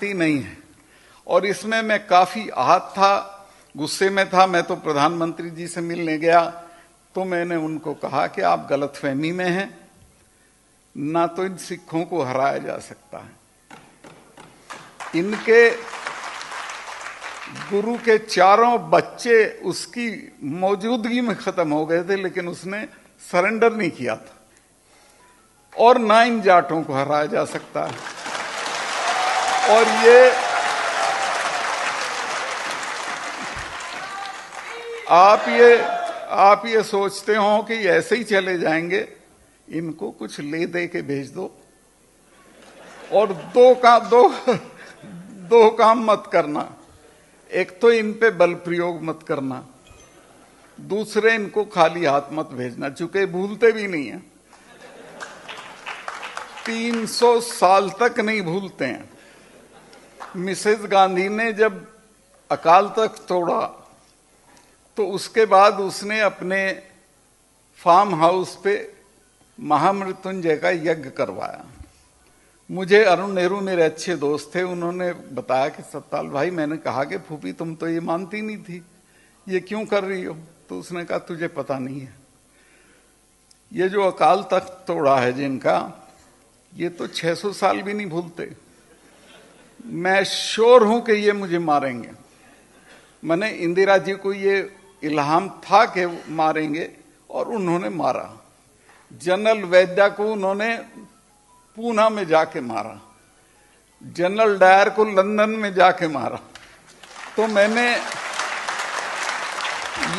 दिखती नहीं है। और इसमें मैं काफी आहत था, गुस्से में था। मैं तो प्रधानमंत्री जी से मिलने गया तो मैंने उनको कहा कि आप गलतफहमी में हैं, ना तो इन सिखों को हराया जा सकता है। इनके गुरु के चारों बच्चे उसकी मौजूदगी में खत्म हो गए थे, लेकिन उसने सरेंडर नहीं किया था। और ना इन जाटों को हराया जा सकता है। और आप ये सोचते हो कि ऐसे ही चले जाएंगे, इनको कुछ ले दे के भेज दो। और दो काम मत करना, एक तो इन पे बल प्रयोग मत करना, दूसरे इनको खाली हाथ मत भेजना, चूंकि भूलते भी नहीं है। 300 साल तक नहीं भूलते हैं। मिसेस गांधी ने जब अकाल तख्त तोड़ा तो उसके बाद उसने अपने फार्म हाउस पे महामृत्युंजय का यज्ञ करवाया। मुझे अरुण नेहरू मेरे अच्छे दोस्त थे, उन्होंने बताया कि सत्ताल भाई, मैंने कहा कि फूफी तुम तो ये मानती नहीं थी, ये क्यों कर रही हो? तो उसने कहा तुझे पता नहीं है, ये जो अकाल तख्त तोड़ा है जिनका, ये तो 600 साल भी नहीं भूलते। मैं श्योर हूं कि ये मुझे मारेंगे। मैंने इंदिरा जी को ये इल्हाम था कि मारेंगे और उन्होंने मारा। जनरल वैद्या को उन्होंने पूना में जाके मारा, जनरल डायर को लंदन में जाके मारा। तो मैंने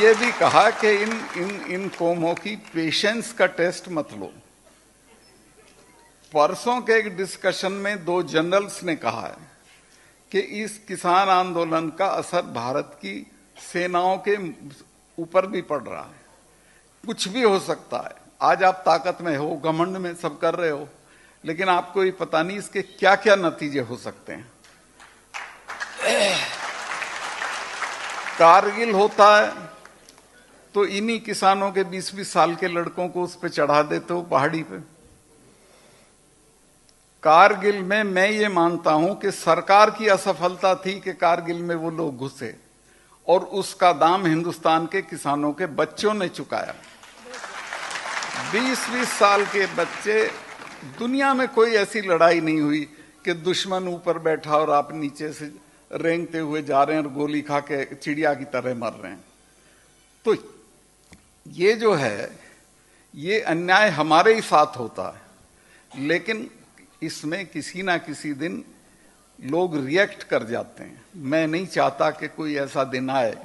ये भी कहा कि इन कौमों की पेशेंस का टेस्ट मत लो। परसों के एक डिस्कशन में 2 जनरल्स ने कहा है कि इस किसान आंदोलन का असर भारत की सेनाओं के ऊपर भी पड़ रहा है। कुछ भी हो सकता है। आज आप ताकत में हो, घमंड में सब कर रहे हो, लेकिन आपको ये पता नहीं इसके क्या क्या नतीजे हो सकते हैं। कारगिल होता है तो इन्हीं किसानों के 20-20 साल के लड़कों को उस पे चढ़ा देते हो पहाड़ी पे। कारगिल में मैं ये मानता हूं कि सरकार की असफलता थी कि कारगिल में वो लोग घुसे, और उसका दाम हिंदुस्तान के किसानों के बच्चों ने चुकाया। 20-20 साल के बच्चे, दुनिया में कोई ऐसी लड़ाई नहीं हुई कि दुश्मन ऊपर बैठा और आप नीचे से रेंगते हुए जा रहे हैं और गोली खा के चिड़िया की तरह मर रहे हैं। तो ये जो है, ये अन्याय हमारे ही साथ होता है, लेकिन इसमें किसी ना किसी दिन लोग रिएक्ट कर जाते हैं। मैं नहीं चाहता कि कोई ऐसा दिन आए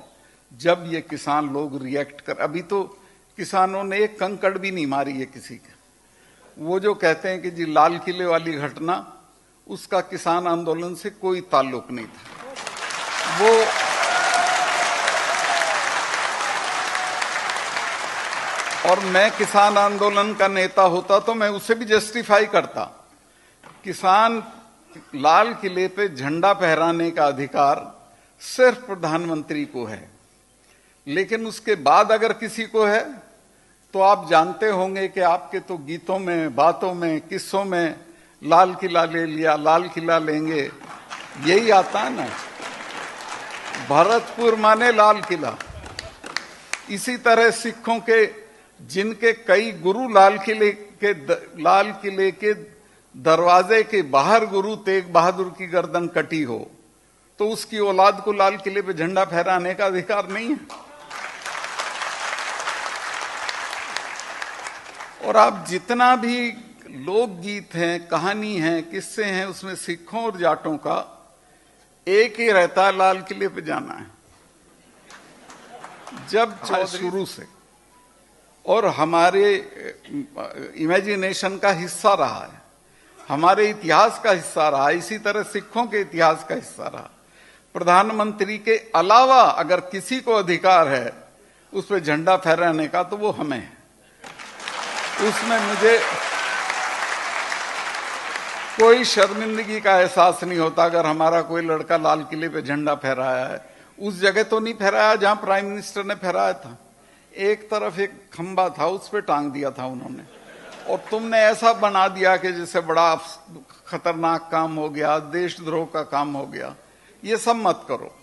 जब ये किसान लोग रिएक्ट कर। अभी तो किसानों ने एक कंकड़ भी नहीं मारी है किसी के। वो जो कहते हैं कि जी लाल किले वाली घटना, उसका किसान आंदोलन से कोई ताल्लुक नहीं था। वो और मैं किसान आंदोलन का नेता होता तो मैं उसे भी जस्टिफाई करता। किसान लाल किले पे झंडा फहराने का अधिकार सिर्फ प्रधानमंत्री को है, लेकिन उसके बाद अगर किसी को है तो आप जानते होंगे कि आपके तो गीतों में, बातों में, किस्सों में लाल किला ले लिया, लाल किला लेंगे, यही आता है ना। भरतपुर माने लाल किला। इसी तरह सिखों के जिनके कई गुरु लाल किले के दरवाजे के बाहर गुरु तेग बहादुर की गर्दन कटी हो, तो उसकी औलाद को लाल किले पे झंडा फहराने का अधिकार नहीं है। और आप जितना भी लोकगीत हैं, कहानी है, किस्से हैं, उसमें सिखों और जाटों का एक ही रहता है, लाल किले पे जाना है। जब शुरू से, और हमारे इमेजिनेशन का हिस्सा रहा है, हमारे इतिहास का हिस्सा रहा। इसी तरह सिखों के इतिहास का हिस्सा रहा। प्रधानमंत्री के अलावा अगर किसी को अधिकार है उस पर झंडा फहराने का, तो वो हमें है। उसमें मुझे कोई शर्मिंदगी का एहसास नहीं होता अगर हमारा कोई लड़का लाल किले पे झंडा फहराया है। उस जगह तो नहीं फहराया जहां प्राइम मिनिस्टर ने फहराया था। एक तरफ एक खंबा था, उस पे टांग दिया था उन्होंने, और तुमने ऐसा बना दिया कि जैसे बड़ा खतरनाक काम हो गया, देशद्रोह का काम हो गया। ये सब मत करो।